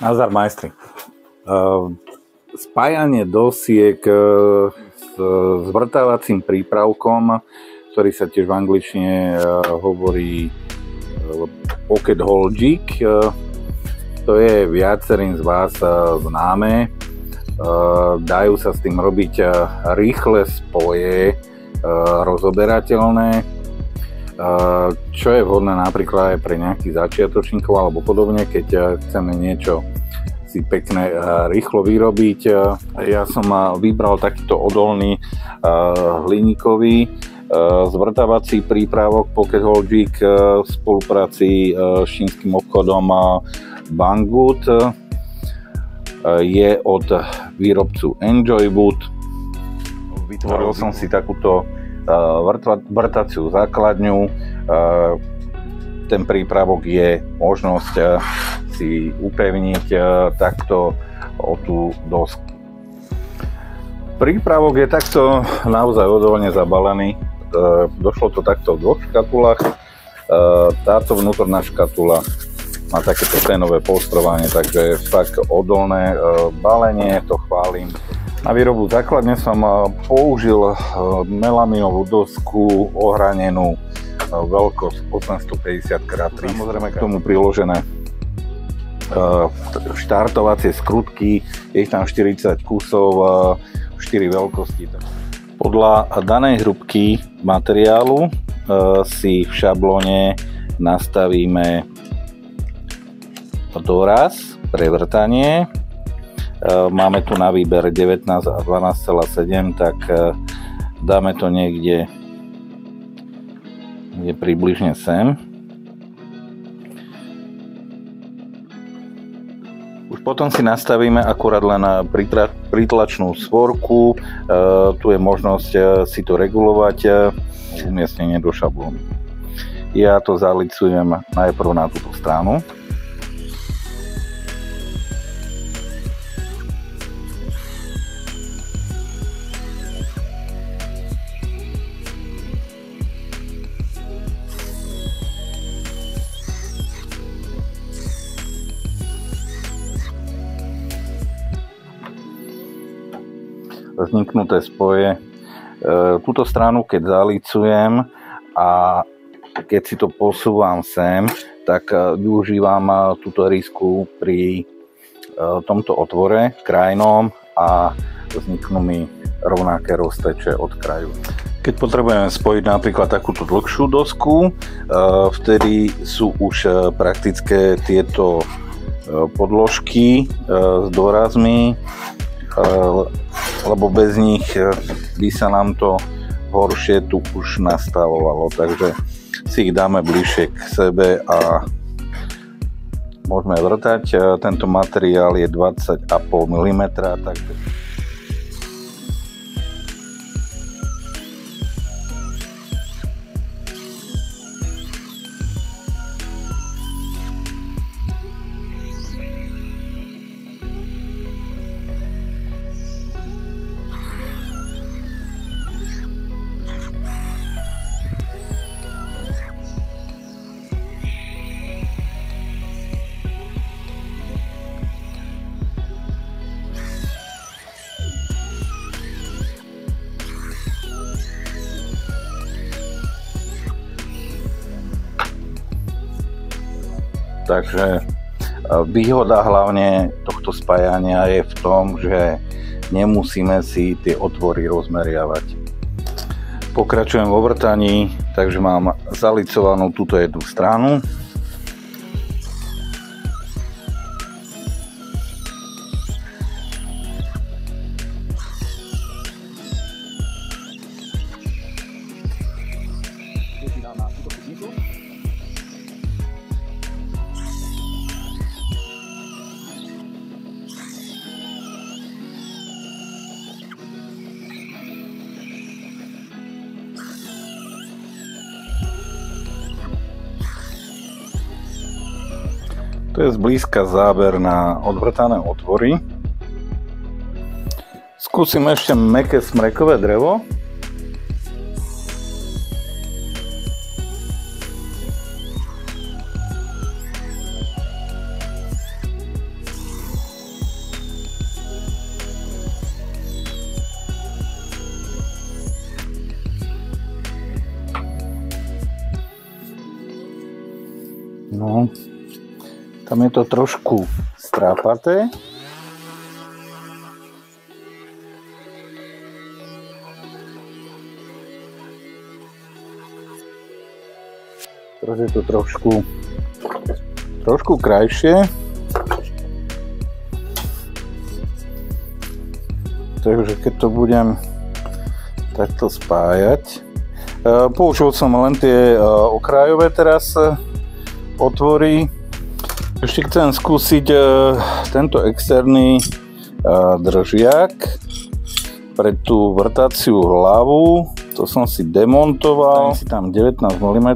Nazdar majstri. Spájanie dosiek s zvrtávacím prípravkom, ktorý sa tiež v angličtine hovorí pocket hole jig, to je viacerým z vás známe. Dajú sa s tým robiť rýchle spoje, rozoberateľné, čo je vhodné napríklad aj pre nejakých začiatočníkov alebo podobne, keď chceme niečo si pekné rýchlo vyrobiť. Ja som vybral takýto odolný hliníkový zvrtávací prípravok Pocket Hole Jig v spolupráci s čínskym obchodom Banggood. Je od výrobcu Enjoy Wood. Vytvoril som si takúto vrtaciu základňu. Ten prípravok je možnosť si upevniť takto o tú dosku. Prípravok je takto naozaj odolne zabalený. Došlo to takto v dvoch škatulách. Táto vnútorná škatula má takéto ténové polstrovanie, takže fakt odolné balenie, to chválim. Na výrobu základne som použil melaminovú dosku ohranenú veľkosť 850x300. Samozrejme k tomu priložené štartovacie skrutky, je ich tam 40 kusov, 4 veľkosti. Podľa danej hrubky materiálu si v šablóne nastavíme doraz pre vrtanie. Máme tu na výber 19 a 12,7, tak dáme to niekde približne sem. Už potom si nastavíme akurát len pritlačnú svorku. Tu je možnosť si to regulovať, umiestnenie do šablóny. Ja to zalicujem najprv na túto stranu. Vzniknuté spoje. Túto stranu keď zalicujem a keď si to posúvam sem, tak využívam túto rýsku pri tomto otvore krajnom a vzniknú mi rovnaké rozteče od kraju. Keď potrebujeme spojiť napríklad takúto dlhšiu dosku, vtedy sú už praktické tieto podložky s dôrazmi, lebo bez nich by sa nám to horšie tu už nastavovalo, takže si ich dáme bližšie k sebe a môžeme vrtať. Tento materiál je 20,5 mm, takže Takže výhoda hlavne tohto spájania je v tom, že nemusíme si tie otvory rozmeriavať. Pokračujem vo vrtaní, takže mám zalicovanú túto jednu stranu. To je zblízka záber na odvrtané otvory. Skúsim ešte mäkké smrekové drevo. No, tam je to trošku strápaté. Teraz je to trošku krajšie. Takže keď to budem takto spájať, použil som len tie okrajové teraz otvory. Ešte chcem skúsiť tento externý držiak pre tú vrtaciu hlavu. To som si demontoval, si tam 19 mm.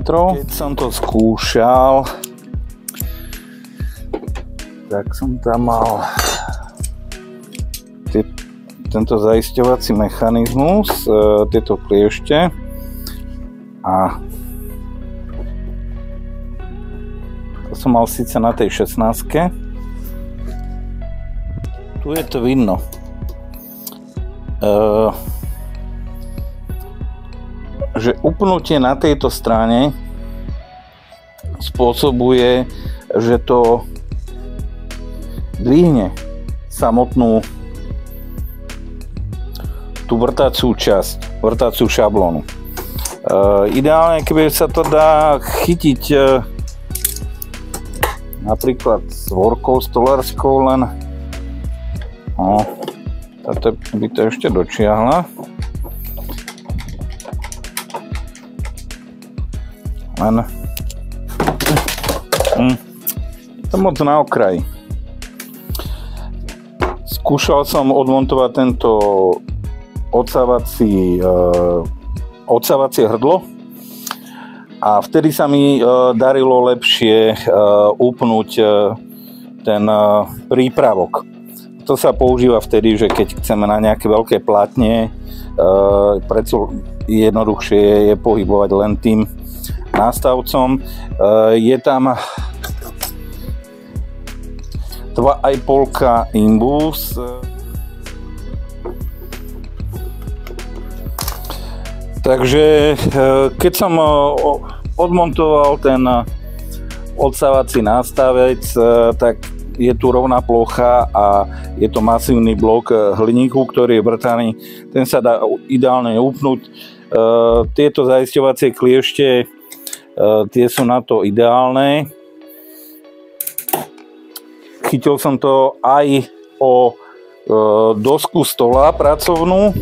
Keď som to skúšal, tak som tam mal tento zaisťovací mechanizmus, tieto kliešte a to som mal síce na tej 16-ke. Tu je to vidno. Že upnutie na tejto strane spôsobuje, že to dvihne samotnú tú vrtaciu časť, vrtaciu šablónu. Ideálne, keby sa to dá chytiť napríklad s vorkou stolárskou len. Táto by to ešte dočiahla. Len to moc na okraji. Skúšal som odmontovať tento odsávacie hrdlo a vtedy sa mi darilo lepšie upnúť ten prípravok. To sa používa vtedy, že keď chceme na nejaké veľké plátne, preto jednoduchšie je pohybovať len tým nástavcom. Je tam 2,5 imbus. Takže keď som odmontoval ten odsávací nástavec, tak je tu rovná plocha a je to masívny blok hliníku, ktorý je vrtaný. Ten sa dá ideálne upnúť. Tieto zaisťovacie kliešte, tie sú na to ideálne. Chytil som to aj o dosku stola pracovnú.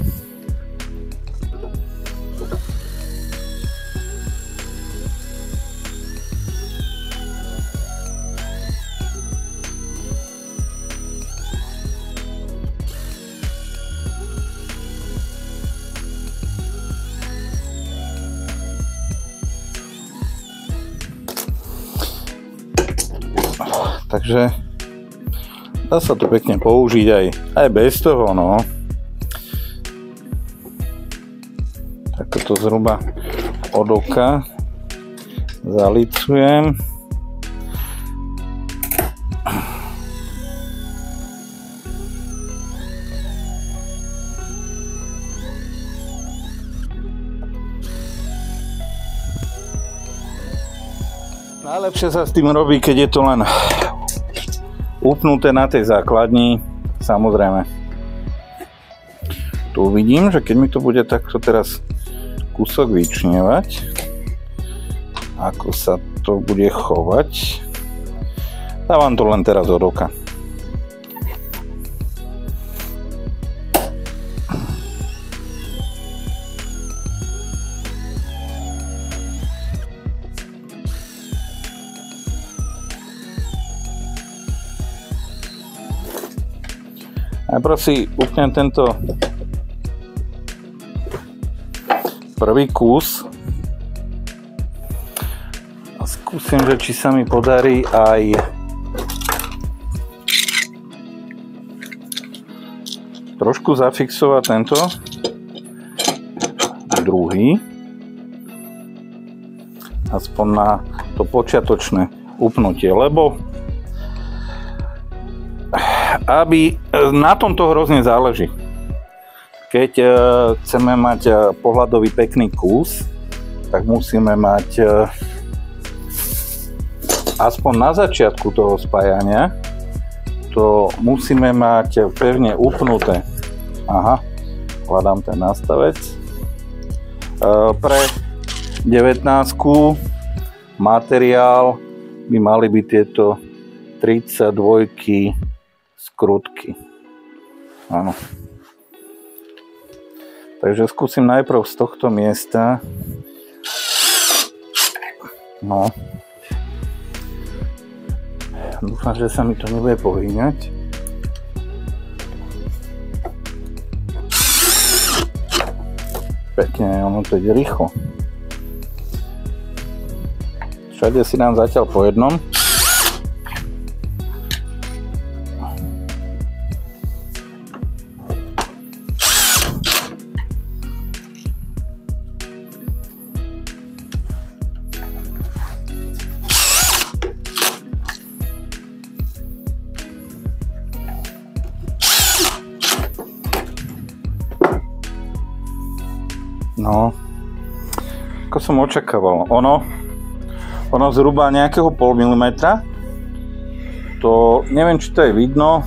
Takže dá sa to pekne použiť aj bez toho, no. Takto to zhruba od oka zalicujem. Najlepšie sa s tým robí, keď je to len upnuté na tej základni, samozrejme. Tu vidím, že keď mi to bude takto teraz kúsok vyčnievať, ako sa to bude chovať, dávam to len teraz od oka. Najprv si upnem tento prvý kus a skúsim, že či sa mi podarí aj trošku zafixovať tento druhý, aspoň na to počiatočné upnutie, lebo aby na tomto hrozne záleží. Keď chceme mať pohľadový pekný kus, tak musíme mať aspoň na začiatku toho spájania to musíme mať pevne upnuté. Aha, hľadám ten nastavec. Pre 19-ku materiál by mali byť tieto 32 skrutky. Áno. Takže skúsim najprv z tohto miesta. No. Dúfam, že sa mi to nebude pohyňať. Pekne, ono to ide rýchlo. Všade si dám zatiaľ po jednom. No, ako som očakával, ono zhruba nejakého 0,5 mm, to neviem, či to je vidno,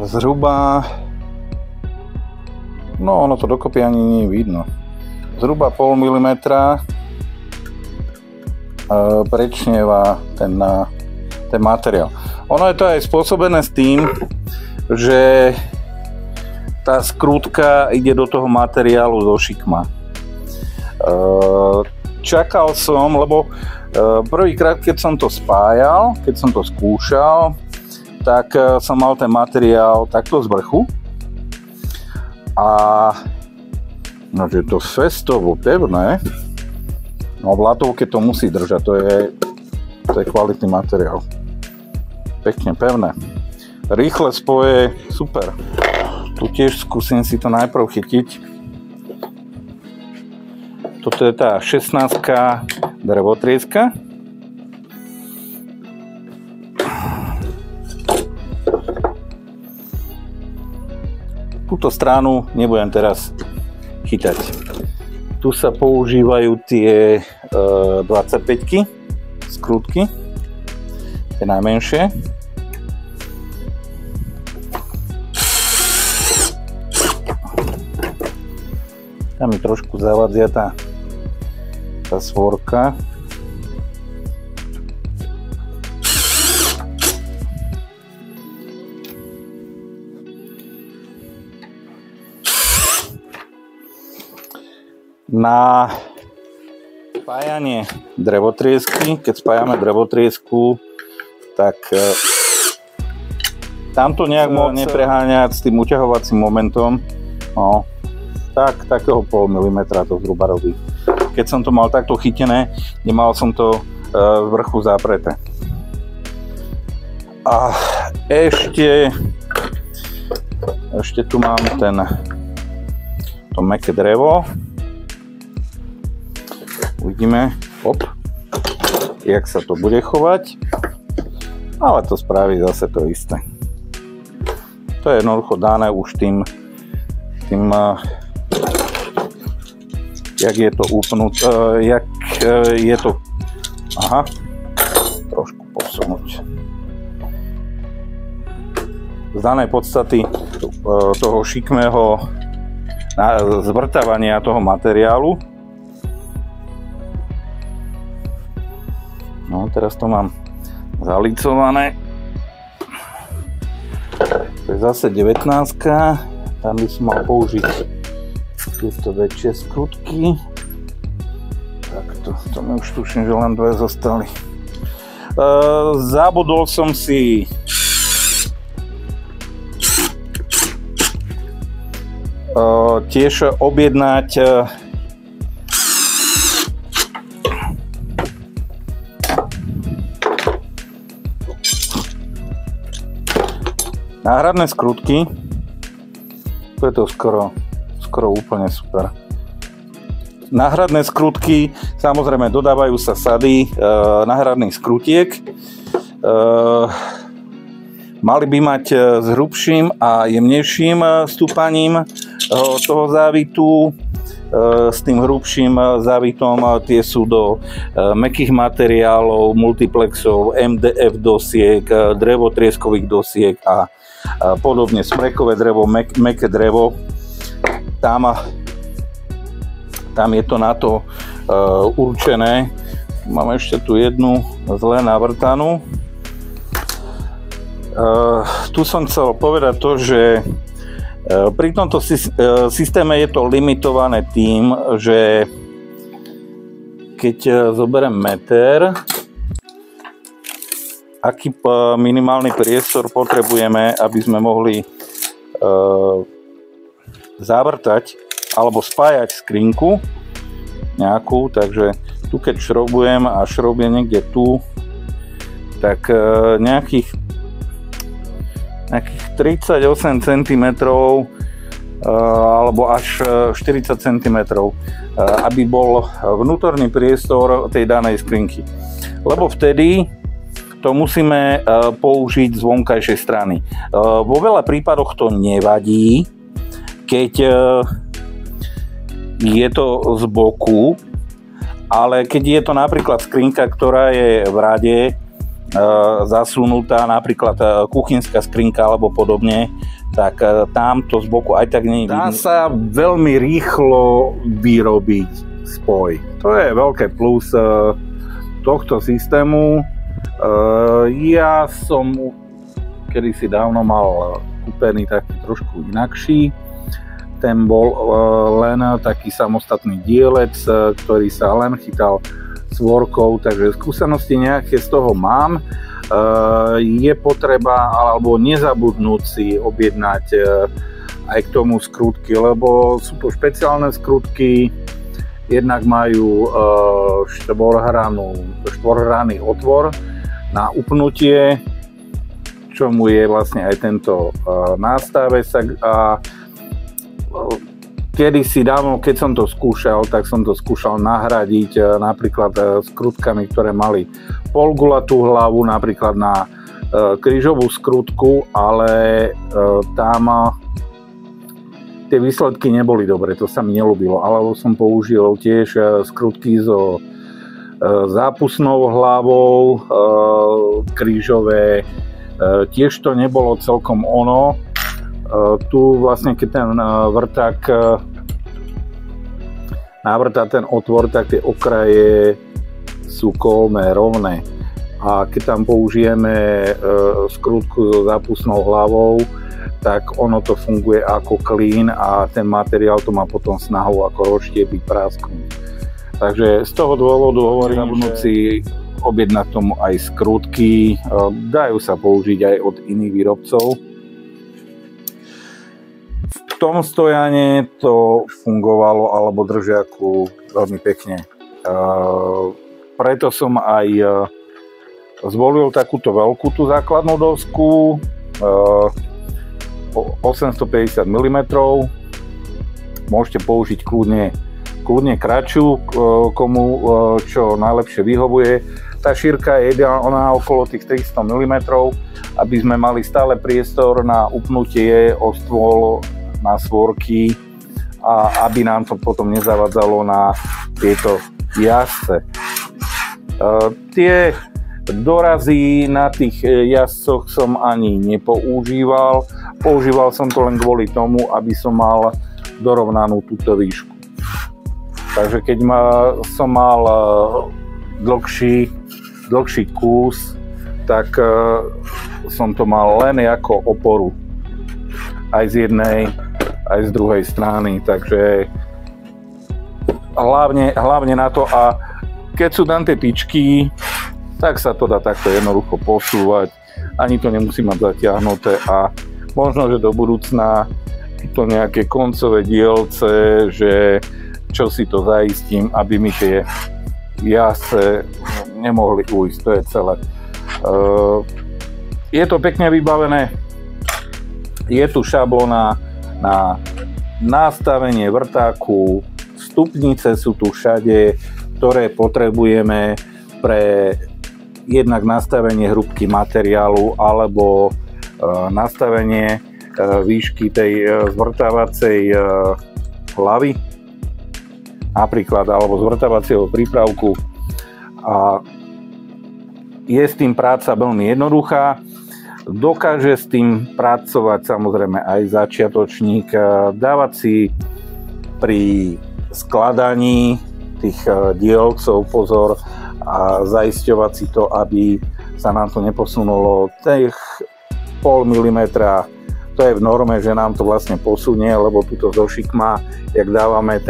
zhruba, no ono to dokopy ani nie je vidno, zhruba 0,5 mm prečnieva ten materiál. Ono je to aj spôsobené s tým, že tá skrutka ide do toho materiálu zo šikma. Čakal som, lebo prvýkrát, keď som to spájal, keď som to skúšal, tak som mal ten materiál takto z vrchu a no, že to festovo pevné, no v latovke to musí držať, to je kvalitný materiál. Pekne pevné. Rýchle spoje, super. Tu tiež skúsim si to najprv chytiť. Toto je tá 16-ka drevotrieska. Túto stranu nebudem teraz chytať. Tu sa používajú tie 25-ky skrutky, tie najmenšie. Tam mi trošku zavadzia tá svorka. Na spájanie drevotriesky, keď spájame drevotriesku, tak tamto nejak moc nepreháňať s tým uťahovacím momentom. No. Tak, takého 0,5 mm to zhruba robí. Keď som to mal takto chytené, nemal som to z vrchu zapreté. A ešte tu mám to mäkké drevo. Uvidíme, jak sa to bude chovať. Ale to spraví zase to isté. To je jednoducho dané už tým jak je to upnuté, jak je to, aha, trošku posunúť. Z danej podstaty toho šikmého zvrtávania toho materiálu. No, teraz to mám zalicované. To je zase 19-ka, tam by som mal použiť tieto väčšie skrutky. Takto, to mi už tuším, že len dve zostali. Zabudol som si tiež objednať náhradné skrutky. To je to skoro úplne super. Náhradné skrutky, samozrejme dodávajú sa sady náhradných skrutiek. Mali by mať s hrubším a jemnejším stúpaním toho závitu. s tým hrubším závitom, tie sú do mäkkých materiálov, multiplexov, MDF dosiek, drevotrieskových dosiek a podobne, smrekové drevo, mäkké drevo. Tam je to na to určené. Mám ešte tu jednu zle navrtanú. Tu som chcel povedať to, že pri tomto systéme je to limitované tým, že keď zoberiem meter, aký minimálny priestor potrebujeme, aby sme mohli zavrtať alebo spájať skrinku nejakú, takže tu keď šrobujem a šrobie niekde tu, tak nejakých 38 cm alebo až 40 cm, aby bol vnútorný priestor tej danej skrinky. Lebo vtedy to musíme použiť z vonkajšej strany. Vo veľa prípadoch to nevadí, keď je to z boku, ale keď je to napríklad skrinka, ktorá je v rade, zasunutá, napríklad kuchynská skrinka alebo podobne, tak tamto z boku aj tak nie je vidno. Dá sa veľmi rýchlo vyrobiť spoj. To je veľké plus tohto systému. Ja som kedysi dávno mal kúpený taký trošku inakší. Ten bol len taký samostatný dielec, ktorý sa len chytal svorkou, takže skúsenosti nejaké z toho mám. Je potreba alebo nezabudnúť si objednať aj k tomu skrutky, lebo sú to špeciálne skrutky, jednak majú štvorhranný otvor na upnutie, čomu je vlastne aj tento nástavec a kedysi dávno, keď som to skúšal, tak som to skúšal nahradiť napríklad skrutkami, ktoré mali polgulatú hlavu, napríklad na krížovú skrutku, ale tam tie výsledky neboli dobré, to sa mi neľúbilo. Alebo som použil tiež skrutky so zápusnou hlavou, krížové, tiež to nebolo celkom ono. Tu vlastne, keď ten vrták navrtá ten otvor, tak tie okraje sú kolmé, rovné. A keď tam použijeme skrutku so zápusnou hlavou, tak ono to funguje ako klín a ten materiál to má potom snahu ako rozštiepiť, prasknúť. Takže z toho dôvodu hovorím, že objednať tomu aj skrutky, dajú sa použiť aj od iných výrobcov. V tom stojane to fungovalo alebo držiaku veľmi pekne. Preto som aj zvolil takúto veľkú tú základnú dosku, 850 mm. Môžete použiť kľudne kratšiu, komu čo najlepšie vyhovuje. Tá šírka je ideálna okolo tých 300 mm, aby sme mali stále priestor na upnutie o stôl, na svorky a aby nám to potom nezavadzalo na tieto jazdce. Tie dorazy na tých jazdcoch som ani nepoužíval. Používal som to len kvôli tomu, aby som mal dorovnanú túto výšku. Takže keď som mal dlhší kus, tak som to mal len ako oporu. Aj z jednej, aj z druhej strany, takže hlavne na to. A keď sú tam tie tyčky, tak sa to dá takto jednoducho posúvať, ani to nemusí mať zatiahnuté a možno, že do budúcna to nejaké koncové dielce, že čo si to zaistím, aby mi tie jazdce nemohli ujsť, to je celé. Je to pekne vybavené. Je tu šablona na nastavenie vrtáku, stupnice sú tu všade, ktoré potrebujeme pre jednak nastavenie hrúbky materiálu alebo nastavenie výšky tej zvrtávacej hlavy. napríklad, alebo zvrtávacieho prípravku. A je s tým práca veľmi jednoduchá. Dokáže s tým pracovať samozrejme aj začiatočník, dávať si pri skladaní tých dielcov pozor a zaisťovať si to, aby sa nám to neposunulo tých 0,5 milimetra. To je v norme, že nám to vlastne posunie, lebo túto zo šikma, jak dávame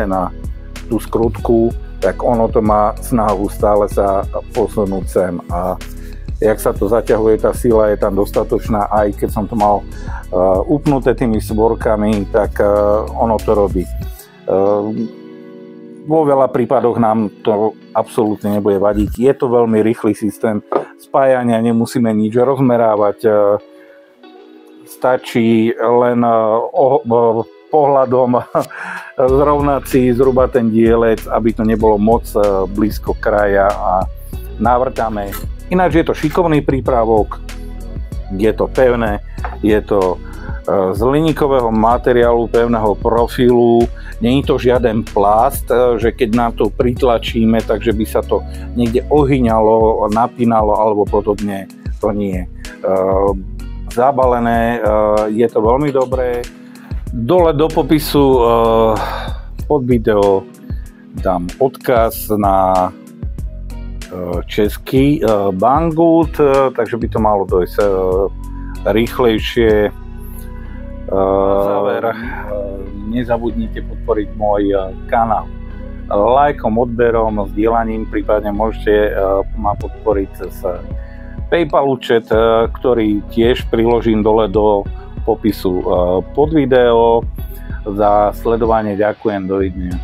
tú skrutku, tak ono to má snahu stále sa posunúť sem. A jak sa to zaťahuje, tá sila je tam dostatočná, aj keď som to mal upnuté tými svorkami, tak ono to robí. Vo veľa prípadoch nám to absolútne nebude vadiť. Je to veľmi rýchly systém spájania, nemusíme nič rozmerávať. Stačí len pohľadom zrovnať si zhruba ten dielec, aby to nebolo moc blízko kraja, a navrtáme. Ináč je to šikovný prípravok, je to pevné, je to z hliníkového materiálu pevného profilu, nie je to žiaden plast, že keď nám to pritlačíme, takže by sa to niekde ohyňalo, napínalo alebo podobne, to nie. Zabalené, je to veľmi dobré. Dole do popisu pod video dám odkaz na český Banggood, takže by to malo dojsť rýchlejšie. Záver, nezabudnite podporiť môj kanál lajkom, odberom, zdieľaním, prípadne môžete ma podporiť cez PayPal účet, ktorý tiež priložím dole do popisu pod video. Za sledovanie ďakujem, dovidenia.